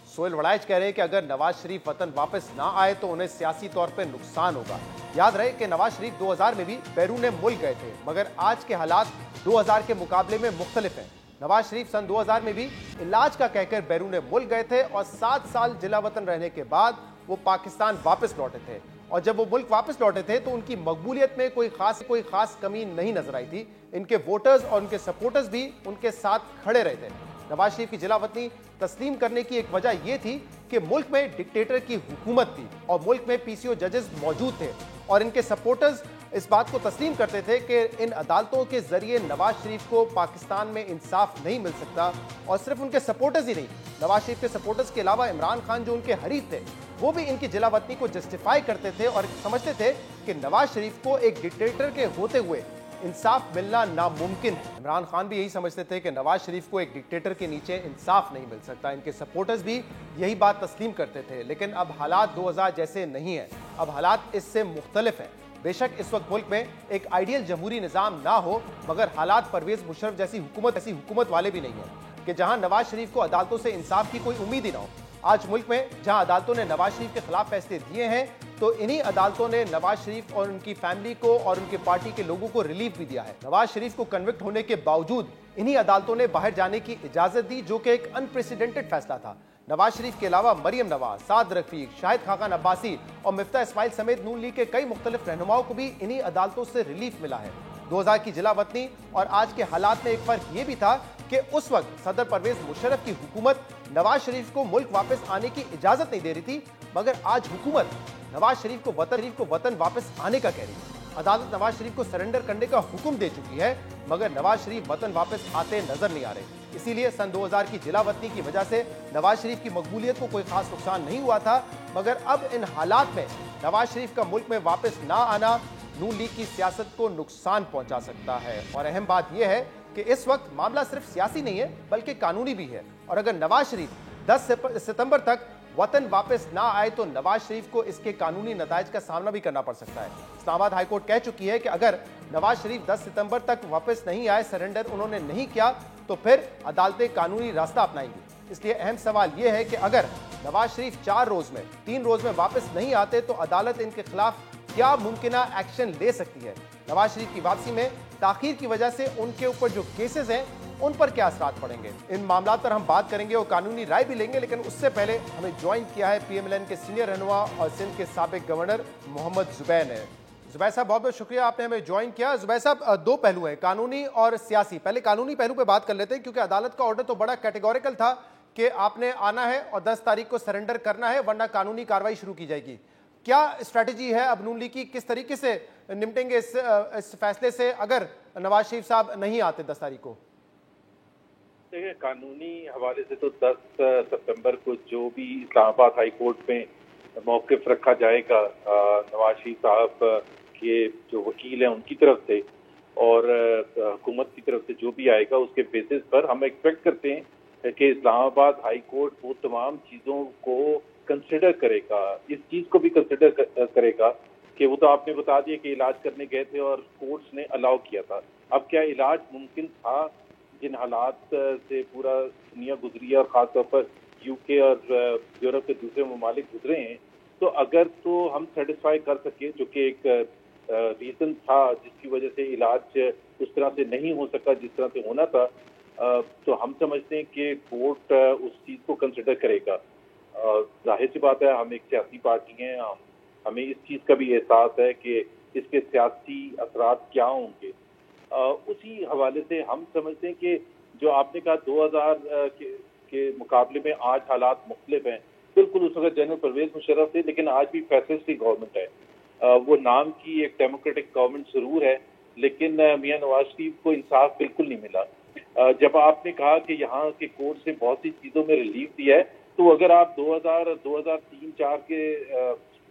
सोहेल वड़ाइश कह रहे हैं कि अगर नवाज शरीफ वतन वापस ना आए तो उन्हें सियासी तौर पर नुकसान होगा। याद रहे कि नवाज शरीफ 2000 में भी बैरून मुल्क गए थे, मगर आज के हालात 2000 के मुकाबले में मुख्तलिफ हैं। नवाज शरीफ सन 2000 में भी इलाज का कहकर बैरून मुल्क गए थे और 7 साल जिला वतन रहने के बाद वो पाकिस्तान वापस लौटे थे। और जब वो मुल्क वापस लौटे थे तो उनकी मकबूलियत में कोई खास कमी नहीं नजर आई थी। इनके वोटर्स और उनके सपोर्टर्स भी उनके साथ खड़े रहे थे। नवाज शरीफ की जिलावतनी तस्लीम करने की एक वजह यह थी कि मुल्क में डिक्टेटर की हुकूमत थी और मुल्क में पीसीओ जजेस मौजूद थे और इनके सपोर्टर्स इस बात को तस्लीम करते थे कि इन अदालतों के जरिए नवाज शरीफ को पाकिस्तान में इंसाफ नहीं मिल सकता। और सिर्फ उनके सपोर्टर्स ही नहीं, नवाज शरीफ के सपोर्टर्स के अलावा इमरान खान जो उनके हरीफ थे वो भी इनकी जिलावतनी को जस्टिफाई करते थे और समझते थे कि नवाज शरीफ को एक डिक्टेटर के होते हुए इंसाफ मिलना नामुमकिन है। इमरान खान भी यही समझते थे कि नवाज शरीफ को एक डिक्टेटर के नीचे इंसाफ नहीं मिल सकता। इनके सपोर्टर्स भी यही बात तस्लीम करते थे। लेकिन अब हालात 2000 जैसे नहीं है, अब हालात इससे मुख्तलिफ हैं। बेशक इस वक्त मुल्क में एक आइडियल जमहूरी निज़ाम ना हो, मगर हालात परवेज मुशर्रफ जैसी हुकूमत वाले भी नहीं है कि जहां नवाज शरीफ को अदालतों से इंसाफ की कोई उम्मीद ही ना हो। आज मुल्क में जहां अदालतों ने नवाज शरीफ के खिलाफ फैसले दिए हैं तो इन्हीं अदालतों ने नवाज शरीफ और उनकी फैमिली को और उनकी पार्टी के लोगों को रिलीफ भी दिया है। नवाज शरीफ को कन्विक्ट होने के बावजूद इन्हीं अदालतों ने बाहर जाने की इजाजत दी, जो कि एक अनप्रेसिडेंटेड फैसला था। नवाज शरीफ के अलावा मरियम नवाज, साद रफीक, शाहिद खाकान अब्बासी और मिफ्ता इस्माइल समेत नून लीग के कई मुख्तलिफ रहनुमाओं को भी इन्हीं अदालतों से रिलीफ मिला है। 2000 की जिला वतनी और आज के हालात में एक फर्क ये भी था कि उस वक्त सदर परवेज मुशर्रफ की हुकूमत नवाज शरीफ को मुल्क वापस आने की इजाजत नहीं दे रही थी, मगर आज हुकूमत नवाज शरीफ को वतन वापस आने का कह रही है। अदालत नवाज शरीफ को सरेंडर करने का हुक्म दे चुकी है, मगर नवाज शरीफ वतन वापस आते नजर नहीं आ रहे। इसीलिए सन 2000 की जिला वतनी की वजह से नवाज शरीफ की मकबूलियत को कोई खास नुकसान नहीं हुआ था, मगर अब इन हालात में नवाज शरीफ का मुल्क में वापस ना आना नून लीग की सियासत को नुकसान पहुंचा सकता है। और अहम बात यह है कि इस वक्त मामला सिर्फ सियासी नहीं है बल्कि कानूनी भी है। और अगर नवाज शरीफ 10 सितंबर तक वतन वापस ना आए तो नवाज शरीफ को इसके कानूनी नताइज का सामना भी करना पड़ सकता है। इस्लामाबाद हाईकोर्ट कह चुकी है कि अगर नवाज शरीफ 10 सितंबर तक वापस नहीं आए, सरेंडर उन्होंने नहीं किया, तो फिर अदालतें कानूनी रास्ता अपनाएंगी। इसलिए अहम सवाल यह है कि अगर नवाज शरीफ 3 रोज में वापस नहीं आते तो अदालत इनके खिलाफ क्या मुमकिना एक्शन ले सकती है। नवाज शरीफ की वापसी में ताखीर की वजह से उनके ऊपर जो केसेस हैं उन पर क्या असरात पड़ेंगे, इन मामलों पर हम बात करेंगे और कानूनी राय भी लेंगे। लेकिन उससे पहले हमें ज्वाइन किया है PMLN के सीनियर रहनुमा और सिंध के साबिक गवर्नर मोहम्मद जुबैर ने। जुबैर साहब, बहुत बहुत शुक्रिया, आपने हमें ज्वाइन किया। जुबैर साहब, 2 पहलू हैं, कानूनी और सियासी। पहले कानूनी पहलू पे बात कर लेते हैं, क्योंकि अदालत का ऑर्डर तो बड़ा कैटेगोरिकल था कि आपने आना है और 10 तारीख को सरेंडर करना है, वरना कानूनी कार्रवाई शुरू की जाएगी। क्या स्ट्रैटेजी है अब नून लीग की, किस तरीके से निपटेंगे इस फैसले से अगर नवाज शरीफ साहब नहीं आते 10 तारीख को? देखिए, कानूनी हवाले से तो 10 सितंबर को जो भी इस्लामाबाद हाई कोर्ट में मौक़िफ़ रखा जाएगा नवाज शरीफ साहब के जो वकील हैं उनकी तरफ से और हुकूमत की तरफ से जो भी आएगा, उसके बेसिस पर हम एक्सपेक्ट करते हैं कि इस्लामाबाद हाई कोर्ट वो तमाम चीज़ों को कंसिडर करेगा। इस चीज़ को भी कंसिडर करेगा कि वो तो आपने बता दिया कि इलाज करने गए थे और कोर्ट्स ने अलाउ किया था। अब क्या इलाज मुमकिन था? जिन हालात से पूरा दुनिया गुजरी है और ख़ासतौर पर UK और यूरोप के दूसरे ममालिक गुजरे हैं, तो अगर तो हम सेटिस्फाई कर सके, जो कि एक रीज़न था जिसकी वजह से इलाज उस तरह से नहीं हो सका जिस तरह से होना था, तो हम समझते हैं कि कोर्ट उस चीज़ को कंसिडर करेगा। जाहिर सी बात है, हम एक सियासी पार्टी हैं, हमें इस चीज़ का भी एहसास है कि इसके सियासी असरात क्या होंगे। उसी हवाले से हम समझते हैं कि जो आपने कहा 2000 के मुकाबले में आज हालात मुख्तलिफ हैं। बिल्कुल, उस वक्त जनरल परवेज मुशर्रफ थे, लेकिन आज भी फैसलिस्ट की गवर्नमेंट है। वो नाम की एक डेमोक्रेटिक गवर्नमेंट जरूर है, लेकिन मियां नवाज शरीफ को इंसाफ बिल्कुल नहीं मिला। जब आपने कहा कि यहाँ के कोर्ट से बहुत सी चीज़ों में रिलीफ दिया है, तो अगर आप 2003-4 के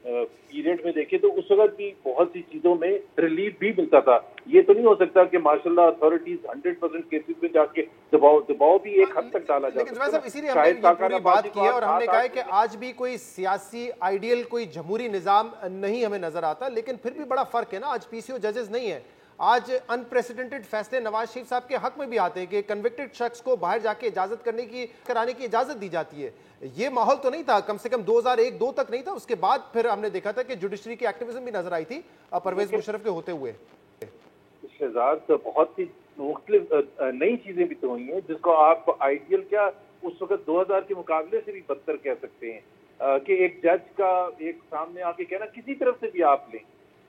पीरियड में देखें तो उस वक्त भी बहुत सी चीजों में रिलीफ भी मिलता था। ये तो नहीं हो सकता कि माशाल्लाह अथॉरिटीज 100% केसेस में जाके दबाव भी एक हद तक डाला जाता है। लेकिन साहब, इसीलिए हमने ये पूरी बात की है और हमने कहा है कि आज भी कोई सियासी आइडियल, कोई जमहूरी निजाम नहीं हमें नजर आता, लेकिन फिर भी बड़ा फर्क है ना। आज PCO जजेस नहीं है, आज अनप्रेसिडेंटेड फैसले नवाज शरीफ साहब के हक में भी आते हैं कि कन्विक्टेड शख्स को बाहर जाके इजाजत कराने की इजाजत दी जाती है। ये माहौल तो नहीं था, कम से कम 2001-2 तक नहीं था। उसके बाद फिर हमने देखा था कि जुडिशरी की एक्टिविज्म भी नजर आई थी परवेज मुशर्रफ के होते हुए। शहजाद, बहुत सी मुख्तलिफ नई चीजें भी तो हुई हैं जिसको आप आइडियल क्या उस वक्त 2000 के मुकाबले से भी बदतर कह सकते हैं। कि एक जज का एक सामने आके कहना किसी तरफ से भी आप लें,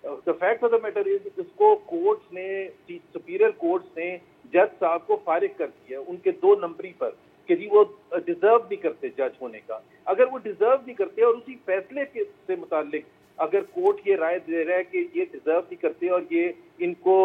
the fact of the matter is इसको कोर्ट्स ने, सुपीरियर कोर्ट्स ने जज साहब को फारिग कर दिया उनके 2 नंबरी पर कि जी वो डिजर्व नहीं करते जज होने का। अगर वो डिजर्व नहीं करते और उसी फैसले के से मुतालिक अगर कोर्ट ये राय दे रहा है कि ये डिजर्व नहीं करते और ये इनको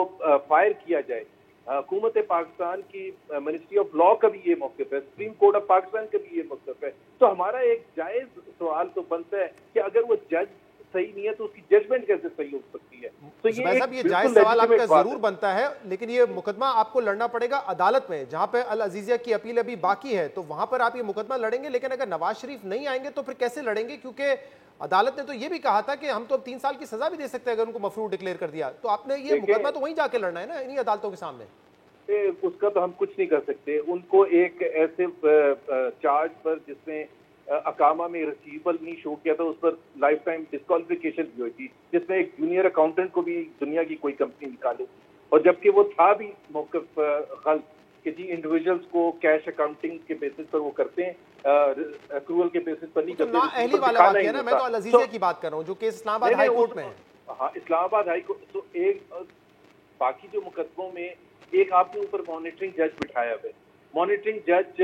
फायर किया जाए, हुकूमत पाकिस्तान की मिनिस्ट्री ऑफ लॉ का भी ये मौक़िफ़ है, सुप्रीम कोर्ट ऑफ पाकिस्तान का भी ये मौक़िफ़ है, तो हमारा एक जायज़ सवाल तो बनता है कि अगर वो जज सही नहीं है तो उसकी जजमेंट कैसे सही हो सकती है। तो ये जायज सवाल आपका जरूर बनता है, लेकिन ये मुकदमा आपको लड़ना पड़ेगा अदालत में, जहां पे अल अजीजिया की अपील अभी बाकी है, तो वहां पर आप ये मुकदमा लड़ेंगे। लेकिन अगर नवाज शरीफ नहीं आएंगे तो फिर कैसे लड़ेंगे? क्योंकि अदालत ने तो ये भी कहा था कि हम तो अब 3 साल की सजा भी दे सकते हैं अगर उनको मफरूर डिक्लेयर कर दिया। तो आपने ये मुकदमा तो वहीं जाके लड़ना है ना, इन्हीं अदालतों के सामने। उसका तो हम कुछ नहीं कर सकते। उनको एक ऐसे चार्ज पर जिसमें अकामा में रिसीवेबल नहीं शो किया था, उस पर लाइफ टाइम डिस्क्वालिफिकेशन भी हुई थी, जिसमें एक जूनियर अकाउंटेंट को भी दुनिया की कोई कंपनी निकाले, और जबकि वो था भी मौक़िफ़ गलत कि जी इंडिविजुअल्स को कैश अकाउंटिंग के बेसिस पर वो करते हैं, अक्रूवल के बेसिस पर नहीं करते। अहली वाला वाक़या ना, मैं तो अल अजीजिया की बात कर रहा हूँ जो केस इस्लामाबाद हाई कोर्ट में है। हाँ, इस्लामाबाद हाई कोर्ट। तो एक बाकी जो मुकदमों में एक आपके ऊपर मॉनिटरिंग जज बिठाया हुआ है, मॉनिटरिंग जज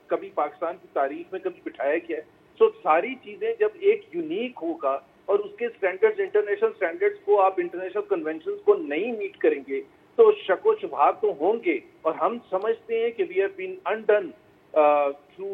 कभी पाकिस्तान की तारीख में कभी बिठाया गया है। सो सारी चीजें जब एक यूनिक होगा और उसके स्टैंडर्ड्स, इंटरनेशनल स्टैंडर्ड्स को आप इंटरनेशनल कन्वेंशंस को नहीं मीट करेंगे तो शक व शुबहात तो होंगे। और हम समझते हैं कि we have been undone through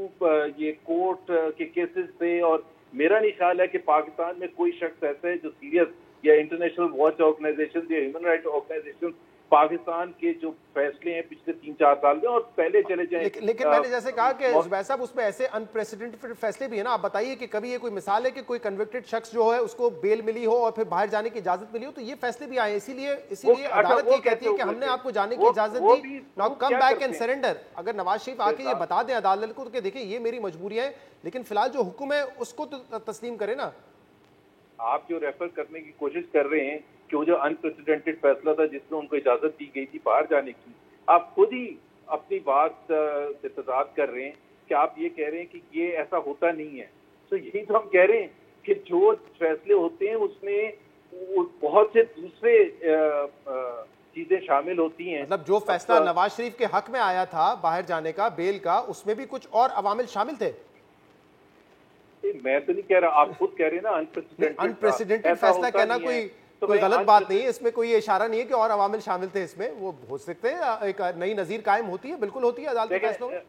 ये कोर्ट के केसेस से, और मेरा नहीं ख्याल है कि पाकिस्तान में कोई शख्स ऐसा है जो सीरियस, या इंटरनेशनल वॉच ऑर्गेनाइजेशन या ह्यूमन राइट ऑर्गेनाइजेशन पाकिस्तान के जो फैसले हैं पिछले 3-4 साल में और पहले चले जाए। लेकिन मैंने जैसे कहा कि जुबैर साहब उसमें ऐसे अनप्रेसिडेंटेड फैसले भी है ना। आप बताइए कि कभी ये कोई मिसाल है कि कोई कन्विक्टेड शख्स जो है उसको बेल मिली हो और फिर बाहर जाने की इजाजत मिली हो, तो ये फैसले भी आए। इसीलिए अदालत ये कहती है कि हमने आपको जाने की इजाजत दी, now come back and surrender. अगर नवाज शरीफ आके ये बता दें अदालत को कि देखिए ये मेरी मजबूरियां हैं, लेकिन फिलहाल जो हुक्म है उसको तो तस्लीम करें ना। आप जो रेफर करने की कोशिश कर रहे हैं कि वो जो अनप्रेसिडेंटेड फैसला था जिसमें उनको इजाजत दी गई थी बाहर जाने की, आप खुद ही अपनी बात से तजाद कर रहे हैं कि आप ये कह रहे हैं कि ये ऐसा होता नहीं है। तो यही तो हम कह रहे हैं कि जो फैसले होते हैं उसमें बहुत से दूसरे चीजें शामिल होती हैं। मतलब जो फैसला नवाज शरीफ के हक में आया था बाहर जाने का, बेल का, उसमें भी कुछ और अवामिल शामिल थे। मैं तो नहीं कह रहा, आप खुद कह रहे हैं ना अनप्रेसिडेंटेड फैसला कहना कोई गलत बात नहीं है, इसमें कोई इशारा नहीं है कि और अवामिल शामिल थे इसमें। वो हो सकते हैं, एक नई नजीर कायम होती है, बिल्कुल होती है अदालती फैसलों में।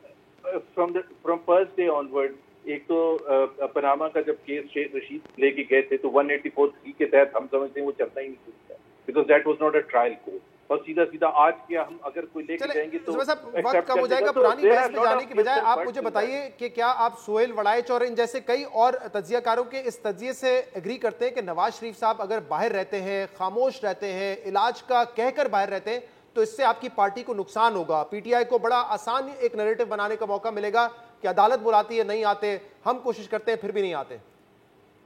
फ्रॉम फर्स्ट डे ऑनवर्ड, एक तो पनामा का जब केस शेख रशीद लेके गए थे तो 184(3) के तहत हम समझते हैं वो चलना ही नहीं सकता, because that was not a trial court. और सीधा सीधा आज के हम अगर कोई लेके जाएंगे तो वक्त कम हो जाएगा। पुरानी बहस में जाने की बजाय आप मुझे बताइए कि क्या आप सोहेल वड़ाइच और इन जैसे कई और तज्जियाकारों के इस तज्जिए से एग्री करते हैं कि नवाज शरीफ साहब अगर बाहर रहते हैं, खामोश रहते हैं, इलाज का कहकर बाहर रहते हैं, तो इससे आपकी पार्टी को नुकसान होगा, पीटीआई को बड़ा आसान एक नैरेटिव बनाने का मौका मिलेगा कि अदालत बुलाती है नहीं आते, हम कोशिश करते हैं फिर भी नहीं आते?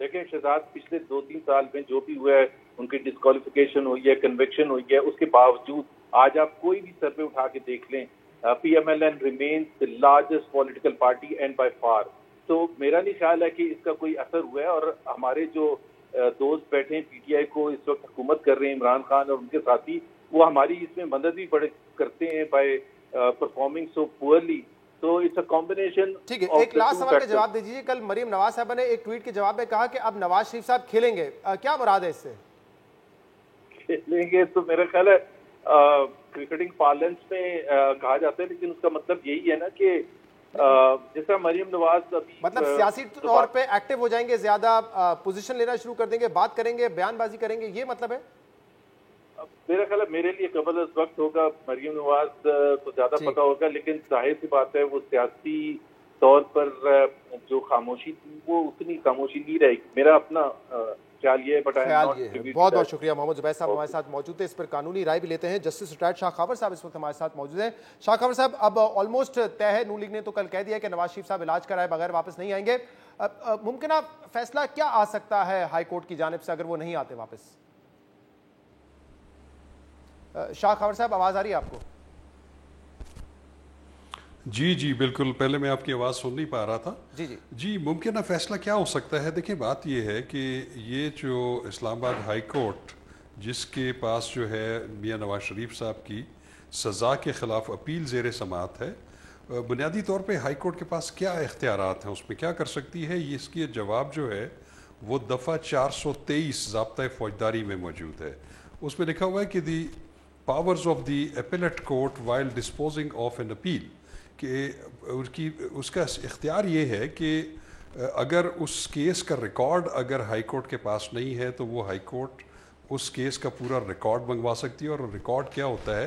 देखिए शहजाद, पिछले 2-3 साल में जो भी हुआ है, उनकी डिस्क्वालिफिकेशन हुई है, कन्विक्शन हुई है, उसके बावजूद आज आप कोई भी सर्वे उठा के देख लें, PMLN remains the largest political party and by far. तो मेरा नहीं ख्याल है कि इसका कोई असर हुआ है। और हमारे जो दोस्त बैठे हैं पीटीआई को इस वक्त हुकूमत कर रहे हैं, इमरान खान और उनके साथी, वो हमारी इसमें मदद भी बड़े करते हैं बाय परफॉर्मिंग सो पुअरली। तो इट्स अ कॉम्बिनेशन। ठीक है, एक लास्ट सवाल का जवाब दीजिए। कल मरीम नवाज साहब ने एक ट्वीट के जवाब में कहा कि अब नवाज शरीफ साहब खेलेंगे, क्या मुराद है इससे? खेलेंगे तो मेरा ख्याल है क्रिकेटिंग पार्लेंस में कहा जाता है, लेकिन उसका मतलब यही है ना कि जैसा मरीम नवाज अभी मतलब सियासी तौर पे एक्टिव हो जाएंगे, ज्यादा पोजीशन लेना शुरू कर देंगे, बात करेंगे, बयानबाजी करेंगे, ये मतलब है? मेरा ख्याल है मेरे लिए कबल इस वक्त होगा, मरीम नवाज को ज्यादा पता होगा, लेकिन जाहिर सी बात है वो सियासी तौर पर जो खामोशी थी वो उतनी खामोशी नहीं रहेगी। मेरा अपना ख्याल ये है। बहुत बहुत शुक्रिया। मोहम्मद जुबैर साहब हमारे साथ मौजूद थे, इस पर कानूनी राय भी लेते हैं। जस्टिस रिटायर्ड शाह खबर साहब इस वक्त हमारे साथ मौजूद हैं। शाह खबर साहब, अब ऑलमोस्ट तय है, नून लीग ने तो कल कह दिया कि नवाज शरीफ साहब इलाज कराए बगैर वापस नहीं आएंगे। मुमकिन फैसला क्या आ सकता है हाई कोर्ट की जानिब से अगर वो नहीं आते वापस? शाह खबर साहब, आवाज आ रही है आपको? जी बिल्कुल, पहले मैं आपकी आवाज़ सुन नहीं पा रहा था। जी मुमकिन फैसला क्या हो सकता है? देखिए बात ये है कि ये जो इस्लामाबाद हाई कोर्ट जिसके पास जो है मियां नवाज शरीफ साहब की सज़ा के ख़िलाफ़ अपील ज़ेर समाअत है, बुनियादी तौर पे हाई कोर्ट के पास क्या इख्तियारात हैं, उसमें क्या कर सकती है, ये इसकी जवाब जो है वो दफ़ा 423 ज़ाब्ता फ़ौजदारी में मौजूद है। उसमें लिखा हुआ है कि दी powers of the appellate court while disposing of an appeal, कि उसका इख्तियार ये है कि अगर उस केस का रिकॉर्ड अगर हाई कोर्ट के पास नहीं है तो वो हाई कोर्ट उस केस का पूरा रिकॉर्ड मंगवा सकती है। और रिकॉर्ड क्या होता है,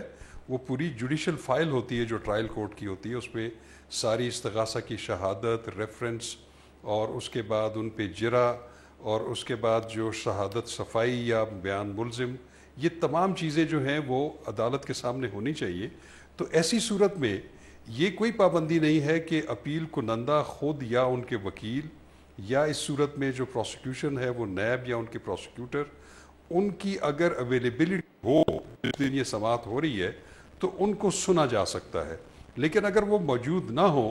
वो पूरी जुडिशल फाइल होती है जो ट्रायल कोर्ट की होती है, उसमें सारी इस्तग़ासा की शहादत, रेफरेंस और उसके बाद उन पे जिरा और उसके बाद जो शहादत सफाई या बयान मुलजिम, ये तमाम चीज़ें जो हैं वो अदालत के सामने होनी चाहिए। तो ऐसी सूरत में ये कोई पाबंदी नहीं है कि अपील कुनंदा खुद या उनके वकील या इस सूरत में जो प्रोसिक्यूशन है वो नैब या उनके प्रोसिक्यूटर, उनकी अगर अवेलेबिलिटी हो जिस दिन ये समाअत हो रही है तो उनको सुना जा सकता है। लेकिन अगर वो मौजूद ना हो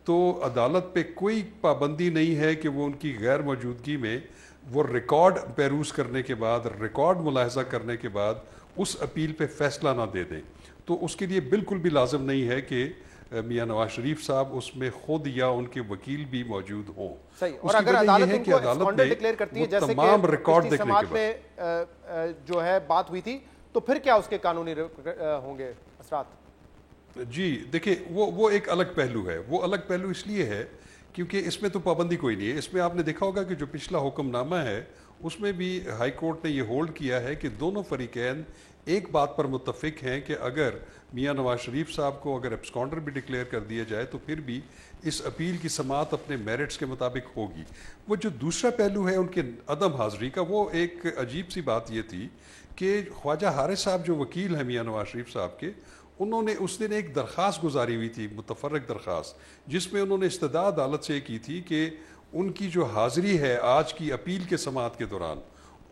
तो अदालत पे कोई पाबंदी नहीं है कि वो उनकी गैर मौजूदगी में वो रिकॉर्ड पेरूज करने के बाद, रिकॉर्ड मुलाहजा करने के बाद उस अपील पे फैसला ना दे दें। तो उसके लिए बिल्कुल भी लाजिम नहीं है कि मियां नवाज शरीफ साहब उसमें खुद या उनके वकील भी मौजूद हों। सही। और अगर अदालत उनको एक्सकॉन्डेड डिक्लेयर करती है, जैसे तमाम रिकॉर्ड देखने के बाद जो है बात हुई थी, तो फिर क्या उसके कानूनी होंगे असरात? जी देखिए, वो एक अलग पहलू है। वो अलग पहलू इसलिए है क्योंकि इसमें तो पाबंदी कोई नहीं है। इसमें आपने देखा होगा कि जो पिछला हुक्मनामा है उसमें भी हाई कोर्ट ने ये होल्ड किया है कि दोनों फरीकैन एक बात पर मुत्तफिक हैं कि अगर मियां नवाज शरीफ साहब को अगर एब्सकॉन्डर भी डिक्लेयर कर दिया जाए तो फिर भी इस अपील की समाअत अपने मेरिट्स के मुताबिक होगी। वो जो दूसरा पहलू है उनके अदम हाज़री का, वो एक अजीब सी बात ये थी कि ख्वाजा हारिस साहब जो वकील हैं मियां नवाज शरीफ साहब के, उन्होंने उस दिन एक दरख्वास्त गुजारी हुई थी, मुतफर्रक दरख्वास्त, जिसमें उन्होंने इस्तदा अदालत से की थी कि उनकी जो हाज़री है आज की अपील के समाअत के दौरान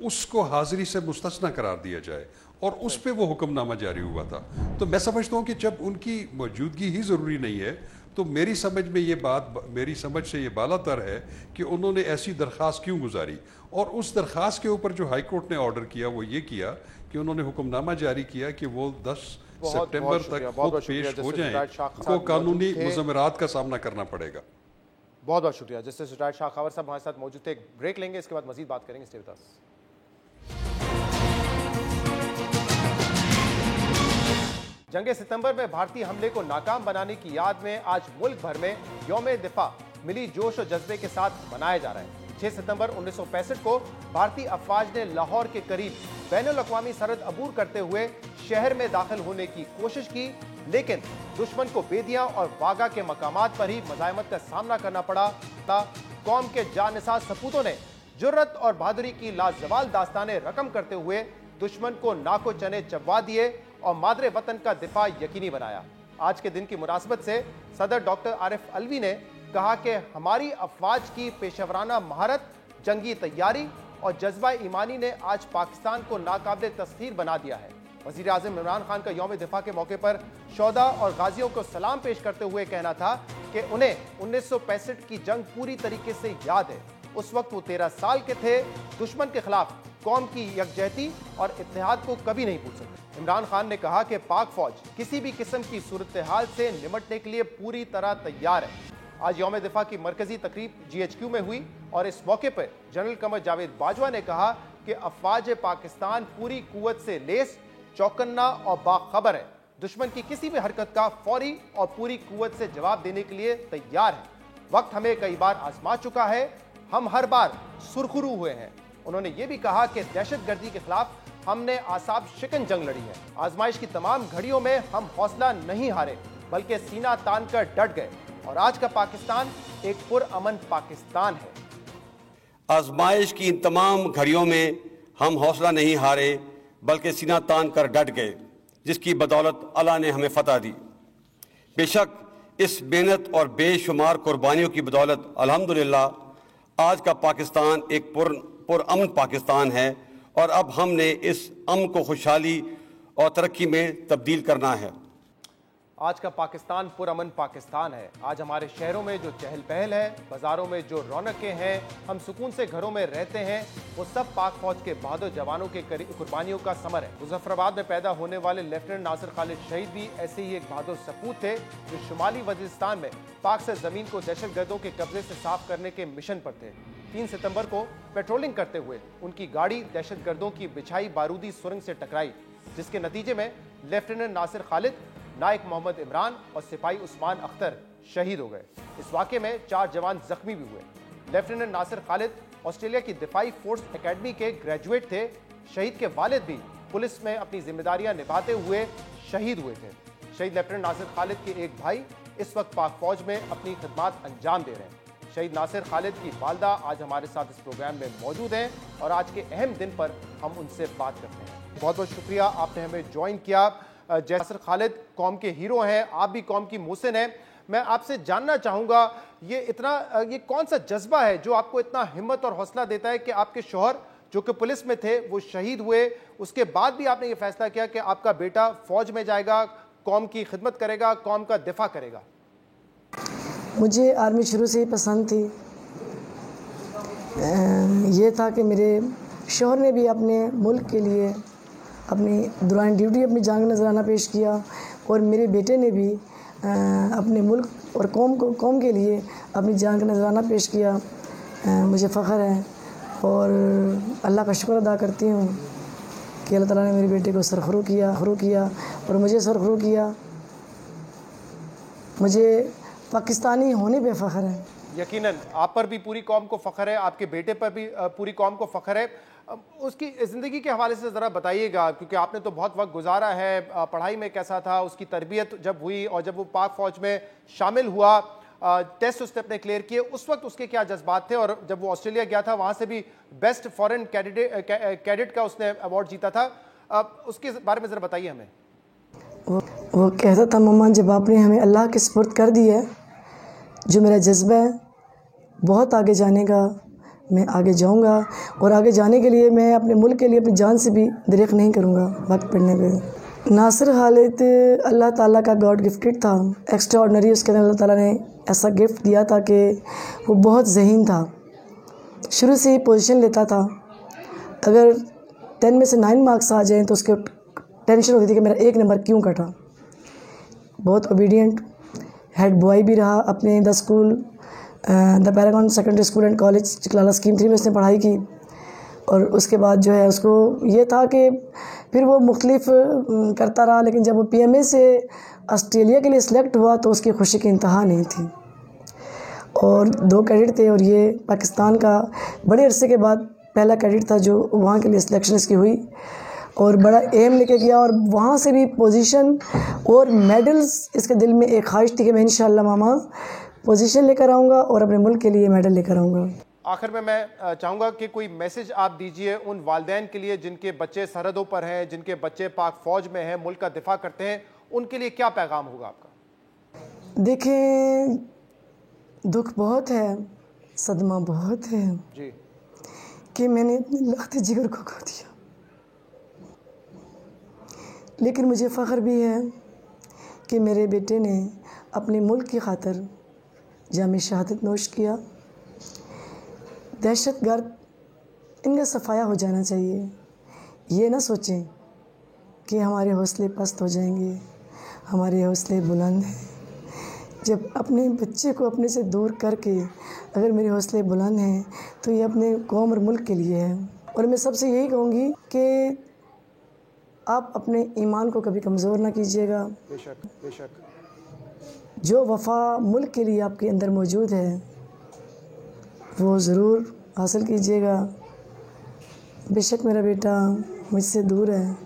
उसको हाज़री से मुस्तस्ना करार दिया जाए, और उस पर वो हुक्मनामा जारी हुआ था। तो मैं समझता हूँ कि जब उनकी मौजूदगी ही ज़रूरी नहीं है तो मेरी समझ में ये बात, मेरी समझ से ये बालातर है कि उन्होंने ऐसी दरख्वास्त क्यों गुजारी। और उस दरख्वास्त के ऊपर जो हाई कोर्ट ने ऑर्डर किया वो ये किया कि उन्होंने हुक्मनामा जारी किया कि वो 10 सितंबर तक खुद पेश हो जाएं, उनको कानूनी मुज़म्मरात का सामना करना पड़ेगा। बहुत बहुत शुक्रिया। जस्टिस रिटायर्ड शाह खावर साहब हमारे साथ मौजूद थे। एक ब्रेक लेंगे, इसके बाद मजीद बात करेंगे। Stay with us. जंगे सितंबर में भारतीय हमले को नाकाम बनाने की याद में आज मुल्क भर में यौम दिफा मिली जोश और जज्बे के साथ मनाया जा रहा है। 6 सितंबर 1965 को भारतीय अफवाज ने लाहौर के करीब बैनुल-अक़वामी सरहद अबूर करते हुए शहर में दाखिल होने की कोशिश की, लेकिन दुश्मन को बेदिया और वागा के मकामात पर ही मज़ाहमत का सामना करना पड़ा था। कौम के जानिसार सपूतों ने जुर्रत और बहादुरी की लाजवाल दास्तानें रकम करते हुए दुश्मन को नाको चने चबवा दिए और मादरे वतन का दिफा यकीनी बनाया। आज के दिन की मुनासबत से सदर डॉक्टर आरिफ अलवी ने कहा कि हमारी अफवाज की पेशेवराना महारत, जंगी तैयारी और जज्बा ईमानी ने आज पाकिस्तान को नाकाबिल तस्खीर बना दिया है। वज़ीर आज़म इमरान खान का यौम दिफा के मौके पर शोहदा और गाजियों को सलाम पेश करते हुए कहना था कि उन्हें 1965 की जंग पूरी तरीके से याद है। उस वक्त वो 13 साल के थे। दुश्मन के खिलाफ कौम की यकजहती और इत्तेहाद को कभी नहीं भूल सकते। इमरान खान ने कहा कि पाक फौज किसी भी किस्म की सूरत हाल से निपटने के लिए पूरी तरह तैयार है। आज यौम दिफा की मरकजी तकरीब GHQ में हुई और इस मौके पर जनरल कमर जावेद बाजवा ने कहा कि अफवाज पाकिस्तान पूरी कुव्वत से लेस, चौकन्ना और बाखबर है। दुश्मन की किसी भी हरकत का फौरी और पूरी कुव्वत से जवाब देने के लिए तैयार है। वक्त हमें कई बार आजमा चुका है, हम हर बार सुरखरू हुए हैं। उन्होंने ये भी कहा कि दहशतगर्दी के खिलाफ हमने आसाब शिकन जंग लड़ी है। आजमाइश की तमाम घड़ियों में हम हौसला नहीं हारे बल्कि सीना तान कर डट गए और आज का पाकिस्तान एक पुरअमन पाकिस्तान है। आजमाइश की इन तमाम घड़ियों में हम हौसला नहीं हारे बल्कि सीना तान कर डट गए, जिसकी बदौलत अल्लाह ने हमें फतह दी। बेशक इस मेहनत और बेशुमार कुर्बानियों की बदौलत अल्हम्दुलिल्लाह आज का पाकिस्तान एक पुरअमन पाकिस्तान है और अब हमने इस अमन को खुशहाली और तरक्की में तब्दील करना है। आज का पाकिस्तान पुरअमन पाकिस्तान है। आज हमारे शहरों में जो चहल पहल है, बाजारों में जो रौनकें हैं, हम सुकून से घरों में रहते हैं, वो सब पाक फौज के बहादुर जवानों के कुर्बानियों का समर है। मुजफ्फराबाद में पैदा होने वाले लेफ्टिनेंट नासिर खालिद शहीद भी ऐसे ही एक बहादुर सपूत थे जो शुमाली वजीरिस्तान में पाक से जमीन को दहशतगर्दों के कब्जे से साफ करने के मिशन पर थे। 3 सितंबर को पेट्रोलिंग करते हुए उनकी गाड़ी दहशतगर्दों की बिछाई बारूदी सुरंग से टकराई, जिसके नतीजे में लेफ्टिनेंट नासिर खालिद, नायक मोहम्मद इमरान और सिपाही उस्मान अख्तर शहीद हो गए। इस वाक़े में 4 जवान जख्मी भी हुए। लेफ्टिनेंट नासिर खालिद ऑस्ट्रेलिया की दिफाई फोर्स एकेडमी के ग्रेजुएट थे। शहीद के वालिद भी पुलिस में अपनी जिम्मेदारियां निभाते हुए शहीद हुए थे। शहीद लेफ्टिनेंट नासिर खालिद के एक भाई इस वक्त पाक फौज में अपनी खिदमत अंजाम दे रहे हैं। शहीद नासिर खालिद की वालदा आज हमारे साथ इस प्रोग्राम में मौजूद हैं और आज के अहम दिन पर हम उनसे बात करते हैं। बहुत बहुत शुक्रिया आपने हमें ज्वाइन किया। नासिर खालिद कौम के हीरो हैं, आप भी कौम की मोहसिन हैं। मैं आपसे जानना चाहूँगा ये कौन सा जज्बा है जो आपको इतना हिम्मत और हौसला देता है कि आपके शौहर जो कि पुलिस में थे वो शहीद हुए, उसके बाद भी आपने ये फैसला किया कि आपका बेटा फौज में जाएगा, कौम की खिदमत करेगा, कौम का दिफा करेगा? मुझे आर्मी शुरू से ही पसंद थी। ये था कि मेरे शौहर ने भी अपने मुल्क के लिए अपनी दौरान ड्यूटी अपनी जान का नजराना पेश किया और मेरे बेटे ने भी अपने मुल्क और कौम के लिए अपनी जान का नजराना पेश किया। मुझे फ़ख्र है और अल्लाह का शुक्र अदा करती हूँ कि अल्लाह ताला ने मेरे बेटे को सरखरू किया और मुझे सरखरू किया। मुझे पाकिस्तानी होने पे फ़ख्र है। यकीनन आप पर भी पूरी कौम को फ़ख्र है, आपके बेटे पर भी पूरी कौम को फ़ख्र है। उसकी ज़िंदगी के हवाले से ज़रा बताइएगा, क्योंकि आपने तो बहुत वक्त गुजारा है। पढ़ाई में कैसा था, उसकी तरबियत जब हुई और जब वो पाक फ़ौज में शामिल हुआ, टेस्ट उसने अपने क्लियर किए, उस वक्त उसके क्या जज्बात थे? और जब वो ऑस्ट्रेलिया गया था वहाँ से भी बेस्ट फॉरेन कैडेट का उसने अवार्ड जीता था, उसके बारे में ज़रा बताइए हमें। वो कहता था, मम्मा जब आपने हमें अल्लाह के सुपुर्द कर दी है, जो मेरा जज्बा है बहुत आगे जाने का, मैं आगे जाऊंगा और आगे जाने के लिए मैं अपने मुल्क के लिए अपनी जान से भी दरेक नहीं करूंगा वक्त पड़ने पे। नासिर खालिद अल्लाह ताला का गॉड गिफ्टेड था, एक्स्ट्रा ऑर्डनरी। उसके अंदर अल्लाह ताला ने ऐसा गिफ्ट दिया था कि वो बहुत ज़हीन था, शुरू से ही पोजीशन लेता था। अगर 10 में से 9 मार्क्स आ जाएँ तो उसके टेंशन होती थी कि मेरा 1 नंबर क्यों कटा। बहुत ओबीडियंट, हेड बॉय भी रहा अपने the school the Paragon secondary school and college Chaklala scheme 3 में उसने पढ़ाई की। और उसके बाद जो है उसको ये था कि फिर वो मुख्तलिफ करता रहा, लेकिन जब वो PMA से ऑस्ट्रेलिया के लिए सिलेक्ट हुआ तो उसकी खुशी की इंतहा नहीं थी। और 2 कैडेट थे और ये पाकिस्तान का बड़े अरसे के बाद पहला कैडेट था जो वहाँ के लिए सिलेक्शन इसकी हुई और बड़ा एम लेके गया। और वहाँ से भी पोजीशन और मेडल्स, इसके दिल में एक ख्वाहिश थी कि मैं इंशाअल्लाह मामा पोजीशन लेकर आऊँगा और अपने मुल्क के लिए मेडल लेकर आऊँगा। आखिर में मैं चाहूँगा कि कोई मैसेज आप दीजिए उन वालिदैन के लिए जिनके बच्चे सरहदों पर हैं, जिनके बच्चे पाक फ़ौज में हैं, मुल्क का दिफा करते हैं, उनके लिए क्या पैगाम होगा आपका? देखें, दुख बहुत है, सदमा बहुत है जी कि मैंने अपने लाखते जिगर को खो दिया, लेकिन मुझे फ़ख्र भी है कि मेरे बेटे ने अपने मुल्क की खातिर जाम शहादत नोश किया। दहशतगर्द इनका सफाया हो जाना चाहिए। ये ना सोचें कि हमारे हौसले पस्त हो जाएंगे, हमारे हौसले बुलंद हैं। जब अपने बच्चे को अपने से दूर करके अगर मेरे हौसले बुलंद हैं तो ये अपने कौम और मुल्क के लिए है। और मैं सबसे यही कहूँगी कि आप अपने ईमान को कभी कमज़ोर ना कीजिएगा। बेशक बेशक। जो वफ़ा मुल्क के लिए आपके अंदर मौजूद है वो ज़रूर हासिल कीजिएगा। बेशक मेरा बेटा मुझसे दूर है,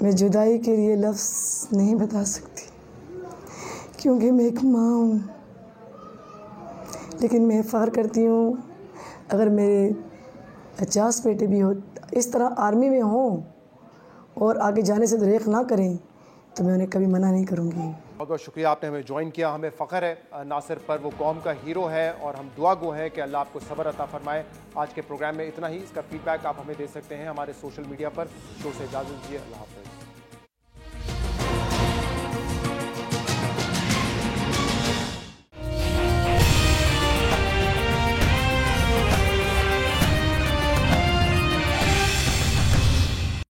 मैं जुदाई के लिए लफ्ज़ नहीं बता सकती क्योंकि मैं एक माँ हूँ, लेकिन मैं फ़ख्र करती हूँ अगर मेरे 50 बेटे भी हो इस तरह आर्मी में हों और आगे जाने से दरेक ना करें तो मैं उन्हें कभी मना नहीं करूँगी। बहुत बहुत शुक्रिया, आपने हमें ज्वाइन किया। हमें फ़ख्र है नासिर पर, वो कौम का हीरो है और हम दुआ गो हैं कि अल्लाह आपको सब्र अता फरमाए। आज के प्रोग्राम में इतना ही। इसका फीडबैक आप हमें दे सकते हैं हमारे सोशल मीडिया पर। शो से इजाज़त दीजिए। अल्लाह हाफ़िज़।